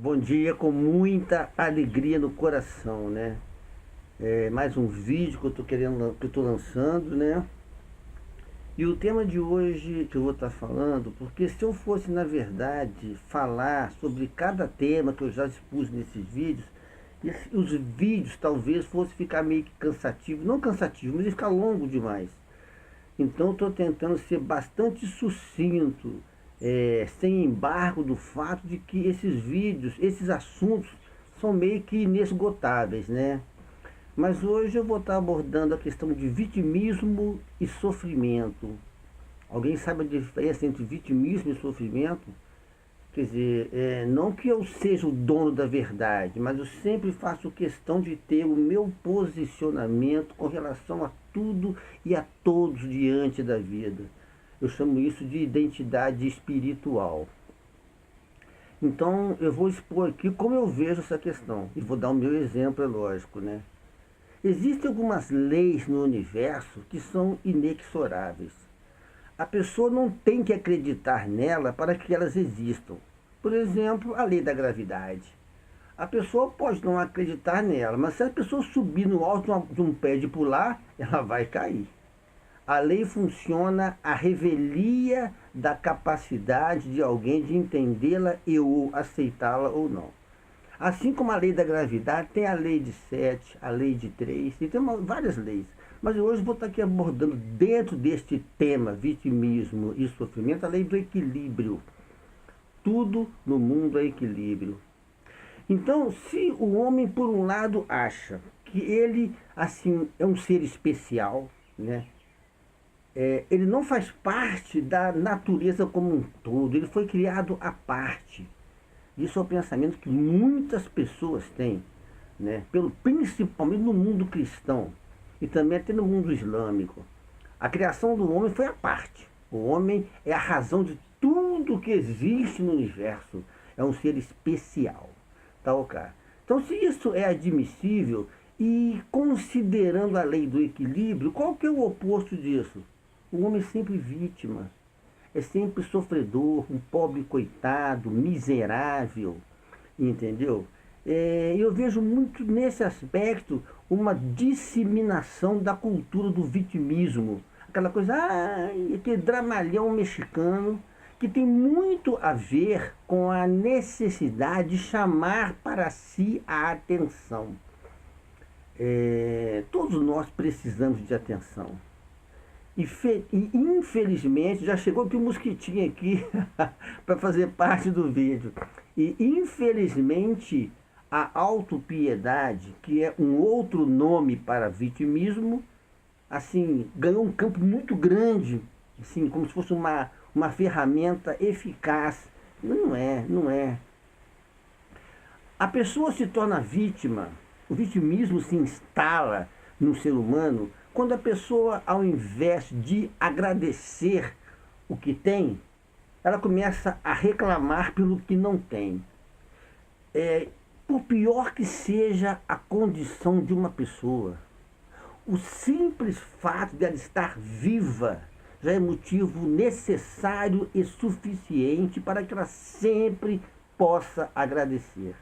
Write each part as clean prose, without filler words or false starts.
Bom dia com muita alegria no coração, né? Mais um vídeo que eu tô querendo, que eu tô lançando, né? E o tema de hoje que eu vou estar falando, porque se eu fosse, na verdade, falar sobre cada tema que eu já expus nesses vídeos, os vídeos talvez fosse ficar meio que cansativo, não cansativo, mas ia ficar longo demais. Então estou tentando ser bastante sucinto, sem embargo do fato de que esses vídeos, esses assuntos são meio que inesgotáveis, né? Mas hoje eu vou estar abordando a questão de vitimismo e sofrimento. Alguém sabe a diferença entre vitimismo e sofrimento? Quer dizer, não que eu seja o dono da verdade, mas eu sempre faço questão de ter o meu posicionamento com relação a tudo e a todos diante da vida. Eu chamo isso de identidade espiritual. Então eu vou expor aqui como eu vejo essa questão. E vou dar o meu exemplo, é lógico, né? Existem algumas leis no universo que são inexoráveis. A pessoa não tem que acreditar nela para que elas existam. Por exemplo, a lei da gravidade. A pessoa pode não acreditar nela, mas se a pessoa subir no alto de um pé de pular, ela vai cair. A lei funciona à revelia da capacidade de alguém de entendê-la e ou aceitá-la ou não. Assim como a lei da gravidade, tem a lei de 7, a lei de 3, e tem várias leis. Mas hoje vou estar aqui abordando, dentro deste tema, vitimismo e sofrimento, a lei do equilíbrio. Tudo no mundo é equilíbrio. Então, se o homem, por um lado, acha que ele, assim, é um ser especial, né? Ele não faz parte da natureza como um todo, ele foi criado à parte. Isso é o pensamento que muitas pessoas têm, né? Principalmente no mundo cristão e também até no mundo islâmico. A criação do homem foi à parte. O homem é a razão de tudo que existe no universo. É um ser especial. Tá, ok? Então, se isso é admissível, e considerando a lei do equilíbrio, qual que é o oposto disso? O homem é sempre vítima. É sempre sofredor, um pobre coitado, miserável, entendeu? Eu vejo muito nesse aspecto uma disseminação da cultura do vitimismo. Aquela coisa, aquele dramalhão mexicano, que tem muito a ver com a necessidade de chamar para si a atenção. Todos nós precisamos de atenção. E infelizmente, já chegou aqui um mosquitinho aqui para fazer parte do vídeo. E infelizmente, a autopiedade, que é um outro nome para vitimismo, assim, ganhou um campo muito grande, assim, como se fosse uma ferramenta eficaz. Não é, não é. A pessoa se torna vítima, o vitimismo se instala no ser humano quando a pessoa, ao invés de agradecer o que tem, ela começa a reclamar pelo que não tem. Por pior que seja a condição de uma pessoa, o simples fato de ela estar viva já é motivo necessário e suficiente para que ela sempre possa agradecer.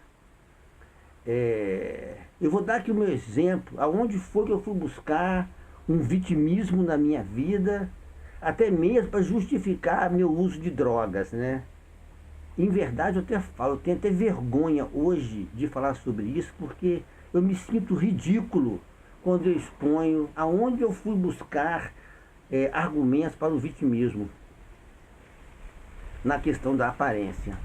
Eu vou dar aqui o meu exemplo, aonde foi que eu fui buscar um vitimismo na minha vida, até mesmo para justificar meu uso de drogas, né? Em verdade, eu até falo, eu tenho até vergonha hoje de falar sobre isso, porque eu me sinto ridículo quando eu exponho aonde eu fui buscar argumentos para o vitimismo na questão da aparência.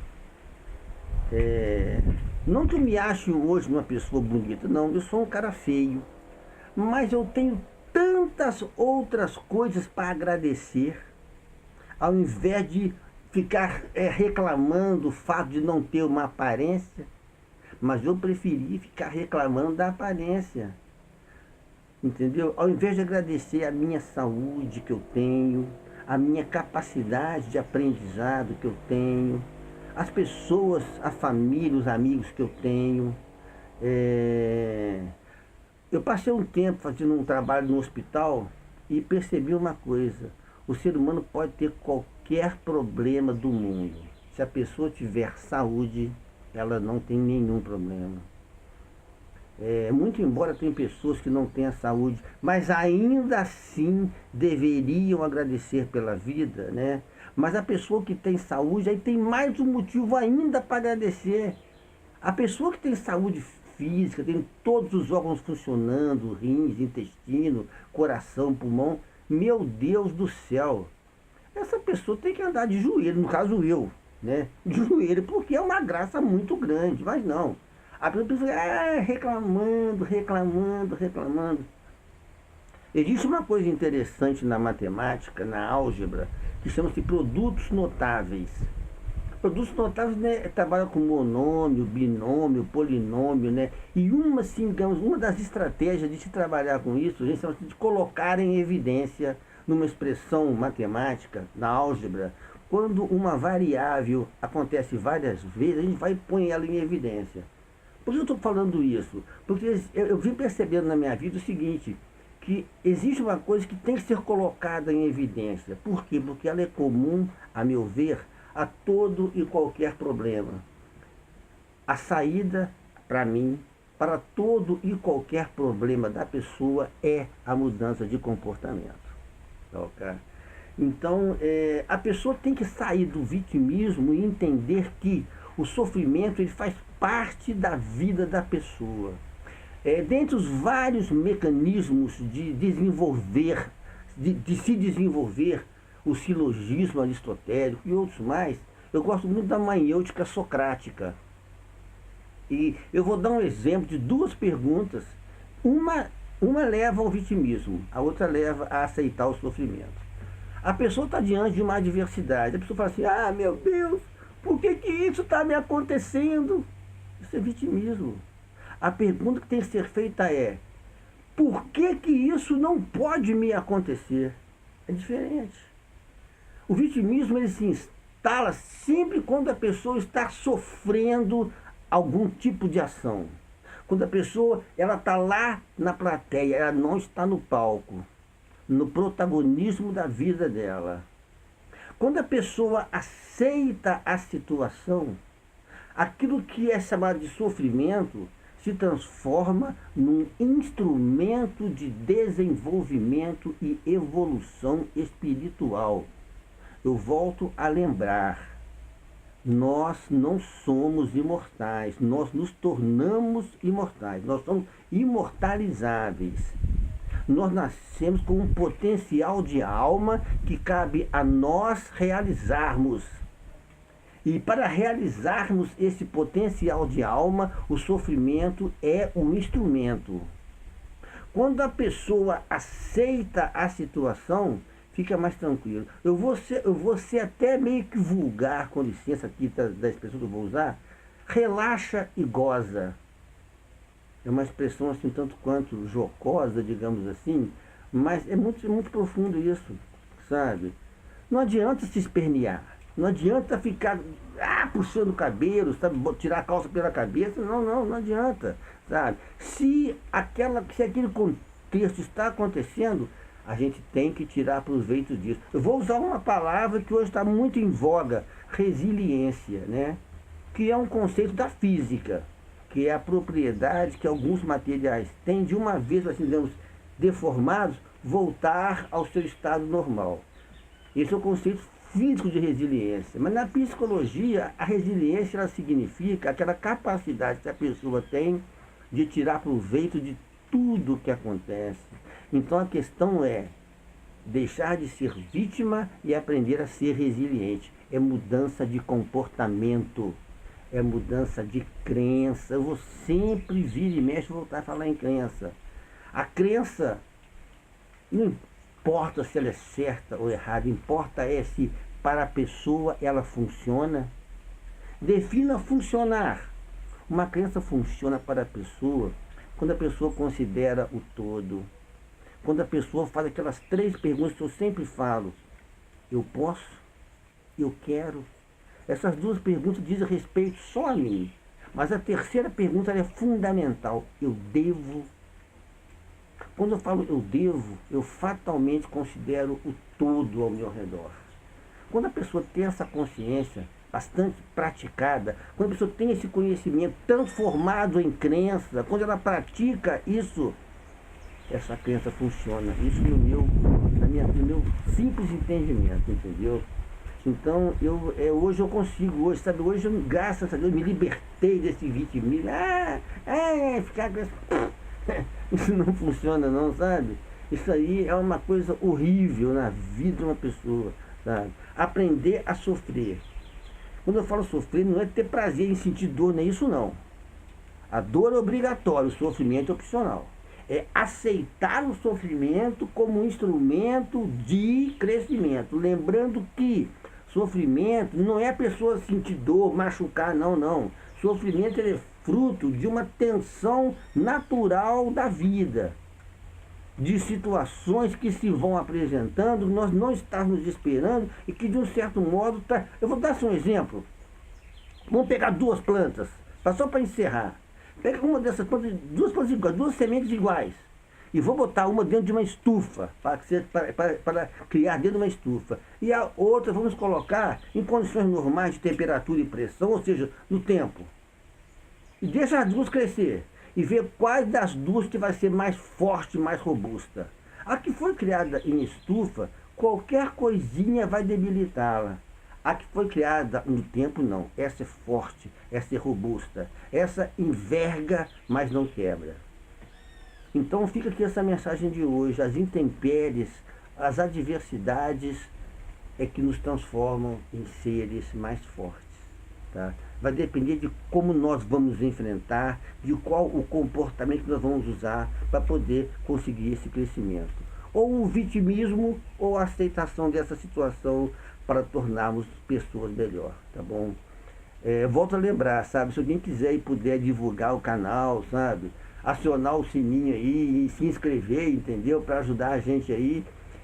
Não que eu me ache hoje uma pessoa bonita, não, eu sou um cara feio, mas eu tenho tantas outras coisas para agradecer, ao invés de ficar reclamando o fato de não ter uma aparência, mas eu preferi ficar reclamando da aparência, entendeu? Ao invés de agradecer a minha saúde que eu tenho, a minha capacidade de aprendizado que eu tenho, as pessoas, a família, os amigos que eu tenho. Eu passei um tempo fazendo um trabalho no hospital e percebi uma coisa: o ser humano pode ter qualquer problema do mundo. Se a pessoa tiver saúde, ela não tem nenhum problema. Muito embora tem pessoas que não tenham saúde, mas ainda assim deveriam agradecer pela vida, né? Mas a pessoa que tem saúde, aí tem mais um motivo ainda para agradecer. A pessoa que tem saúde física, tem todos os órgãos funcionando, rins, intestino, coração, pulmão, meu Deus do céu, essa pessoa tem que andar de joelho, no caso eu, né? De joelho, porque é uma graça muito grande, mas não. A pessoa fica reclamando, reclamando, reclamando. Existe uma coisa interessante na matemática, na álgebra, que chama-se produtos notáveis. Produtos notáveis, né, trabalham com monômio, binômio, polinômio, né? E uma, assim, digamos, uma das estratégias de se trabalhar com isso, a gente chama de colocar em evidência numa expressão matemática, na álgebra, quando uma variável acontece várias vezes, a gente vai e põe ela em evidência. Por que eu estou falando isso? Porque eu vim percebendo na minha vida o seguinte, que existe uma coisa que tem que ser colocada em evidência. Por quê? Porque ela é comum, a meu ver, a todo e qualquer problema. A saída, para mim, para todo e qualquer problema da pessoa é a mudança de comportamento. Okay? Então, a pessoa tem que sair do vitimismo e entender que o sofrimento ele faz parte da vida da pessoa. Dentre os vários mecanismos de desenvolver, de se desenvolver o silogismo aristotélico e outros mais, eu gosto muito da maiêutica socrática. E eu vou dar um exemplo de duas perguntas. Uma leva ao vitimismo, a outra leva a aceitar o sofrimento. A pessoa está diante de uma adversidade, a pessoa fala assim, meu Deus, por que isso está me acontecendo? Isso é vitimismo. A pergunta que tem que ser feita é, por que isso não pode me acontecer? É diferente. O vitimismo ele se instala sempre quando a pessoa está sofrendo algum tipo de ação. Quando a pessoa está lá na plateia, ela não está no palco, no protagonismo da vida dela. Quando a pessoa aceita a situação, aquilo que é chamado de sofrimento se transforma num instrumento de desenvolvimento e evolução espiritual. Eu volto a lembrar, nós não somos imortais, nós nos tornamos imortais, nós somos imortalizáveis. Nós nascemos com um potencial de alma que cabe a nós realizarmos. E para realizarmos esse potencial de alma, o sofrimento é um instrumento. Quando a pessoa aceita a situação, fica mais tranquilo. Eu vou ser até meio que vulgar, com licença aqui da expressão que eu vou usar. Relaxa e goza. É uma expressão assim, tanto quanto jocosa, digamos assim, mas é muito profundo isso, sabe? Não adianta se espernear, não adianta ficar puxando o cabelo, sabe? Tirar a calça pela cabeça, não adianta, sabe? Se aquele contexto está acontecendo, a gente tem que tirar proveito disso. Eu vou usar uma palavra que hoje está muito em voga, resiliência, né? Que é um conceito da física, que é a propriedade que alguns materiais têm de uma vez, assim, digamos, deformados, voltar ao seu estado normal. Esse é o conceito físico de resiliência. Mas na psicologia, a resiliência ela significa aquela capacidade que a pessoa tem de tirar proveito de tudo que acontece. Então a questão é deixar de ser vítima e aprender a ser resiliente. É mudança de comportamento. É mudança de crença. Eu vou sempre vir e mexe voltar a falar em crença. A crença, não importa se ela é certa ou errada, importa é se para a pessoa ela funciona. Defina funcionar. Uma crença funciona para a pessoa quando a pessoa considera o todo. Quando a pessoa faz aquelas 3 perguntas que eu sempre falo. Eu posso? Eu quero? Essas 2 perguntas dizem respeito só a mim. Mas a terceira pergunta é fundamental. Eu devo? Quando eu falo eu devo, eu fatalmente considero o todo ao meu redor. Quando a pessoa tem essa consciência, bastante praticada, quando a pessoa tem esse conhecimento transformado em crença, quando ela pratica isso, essa crença funciona. Isso no meu simples entendimento, entendeu? Então, hoje eu consigo, hoje eu, graças a Deus, me libertei desse vitimismo. Ficar com esse... Isso não funciona não, sabe? Isso aí é uma coisa horrível na vida de uma pessoa, sabe? Aprender a sofrer. Quando eu falo sofrer, não é ter prazer em sentir dor, não é isso não. A dor é obrigatória, o sofrimento é opcional. É aceitar o sofrimento como um instrumento de crescimento. Lembrando que sofrimento não é a pessoa sentir dor, machucar, não. Sofrimento é fruto de uma tensão natural da vida. De situações que se vão apresentando, nós não estamos esperando e que de um certo modo... Eu vou dar só um exemplo. Vamos pegar duas plantas, só para encerrar. Pega uma dessas plantas, duas plantas iguais, duas sementes iguais. E vou botar uma dentro de uma estufa, para criar dentro de uma estufa. E a outra vamos colocar em condições normais de temperatura e pressão, ou seja, no tempo. E deixa as duas crescer. E ver quais das duas que vai ser mais forte, mais robusta. A que foi criada em estufa, qualquer coisinha vai debilitá-la. A que foi criada no tempo, não. Essa é forte, essa é robusta. Essa enverga, mas não quebra. Então fica aqui essa mensagem de hoje. As intempéries, as adversidades é que nos transformam em seres mais fortes. Tá? Vai depender de como nós vamos enfrentar, de qual o comportamento que nós vamos usar para poder conseguir esse crescimento. Ou o vitimismo ou a aceitação dessa situação para tornarmos pessoas melhor, tá bom? Volto a lembrar, sabe, se alguém quiser e puder divulgar o canal, sabe, acionar o sininho aí e se inscrever, entendeu? Para ajudar a gente aí.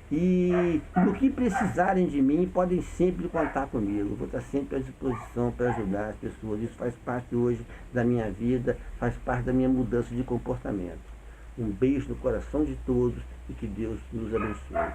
E no que precisarem de mim, podem sempre contar comigo. Vou estar sempre à disposição para ajudar as pessoas. Isso faz parte hoje da minha vida, faz parte da minha mudança de comportamento. Um beijo no coração de todos e que Deus nos abençoe.